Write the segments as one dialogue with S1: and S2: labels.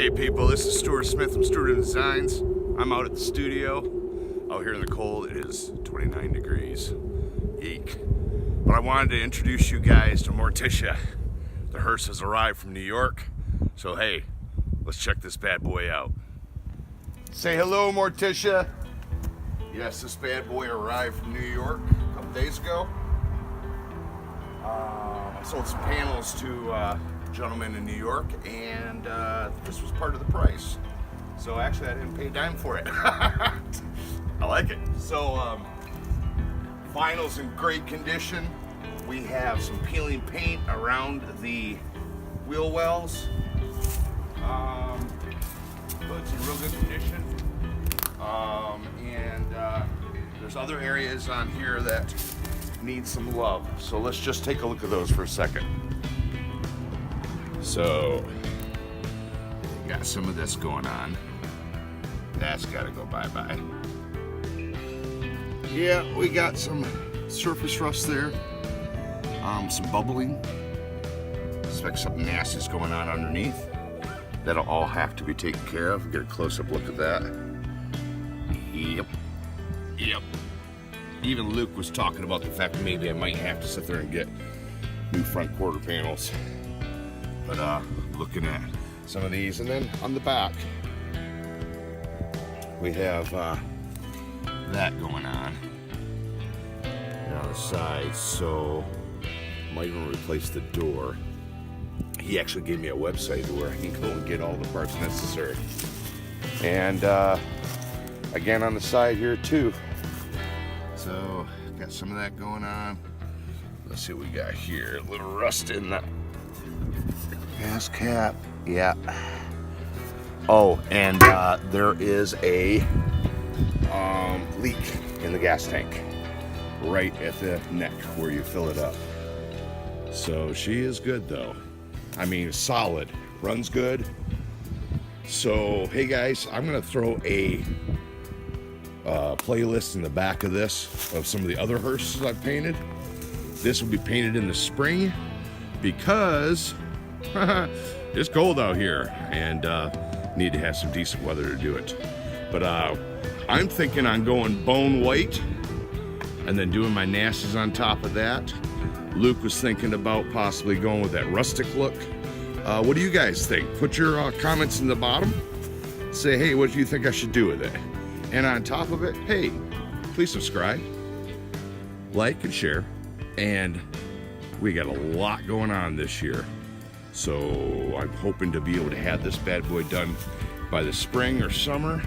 S1: Hey people, this is Stuart Smith from STUARTIZM Designs. I'm out at the studio. Out here in the cold, it is 29 degrees. Eek. But I wanted to introduce you guys to Morticia. The Hearse has arrived from New York. So hey, let's check this bad boy out. Say hello, Morticia. Yes, this bad boy arrived from New York a couple days ago. I sold some panels to a gentleman in New York, and this was part of the price. So actually I didn't pay a dime for it. I like it. So vinyl's in great condition. We have some peeling paint around the wheel wells. Hood's in real good condition. There's other areas on here that need some love. So let's just take a look at those for a second. So, got some of this going on. That's gotta go bye-bye. Yeah, we got some surface rust there. Some bubbling. Expect something nasty's going on underneath. That'll all have to be taken care of. Get a close-up look at that. Yep. Even Luke was talking about the fact that maybe I might have to sit there and get new front quarter panels. But looking at some of these, and then on the back we have that going on the side. So might even replace the door. He actually gave me a website where I can go and get all the parts necessary. And again on the side here too. So got some of that going on. Let's see what we got here. A little rust in the gas cap. Yeah. Oh, and there is a leak in the gas tank right at the neck where you fill it up. So she is good though. I mean, solid, runs good. So hey guys, I'm gonna throw a playlist in the back of this of some of the other hearses I've painted. This will be painted in the spring because it's cold out here and need to have some decent weather to do it. But I'm thinking on going bone white and then doing my nasties on top of that. Luke was thinking about possibly going with that rustic look. What do you guys think? Put your comments in the bottom. Say, hey, what do you think I should do with it? And on top of it, hey, please subscribe, like, and share. And we got a lot going on this year. So I'm hoping to be able to have this bad boy done by the spring or summer,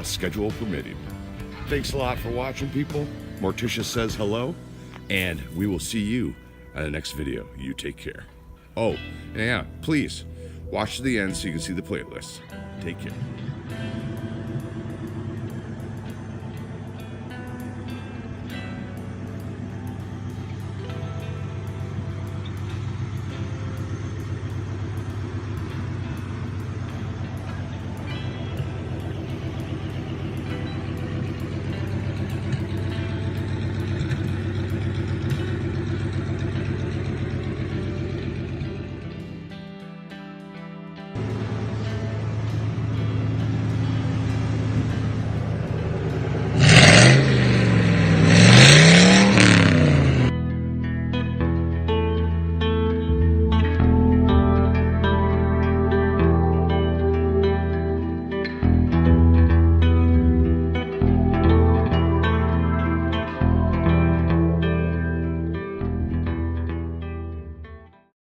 S1: schedule permitting. Thanks a lot for watching, people. Morticia says hello, and we will see you in the next video. You take care. Oh, yeah, please watch to the end so you can see the playlist. Take care.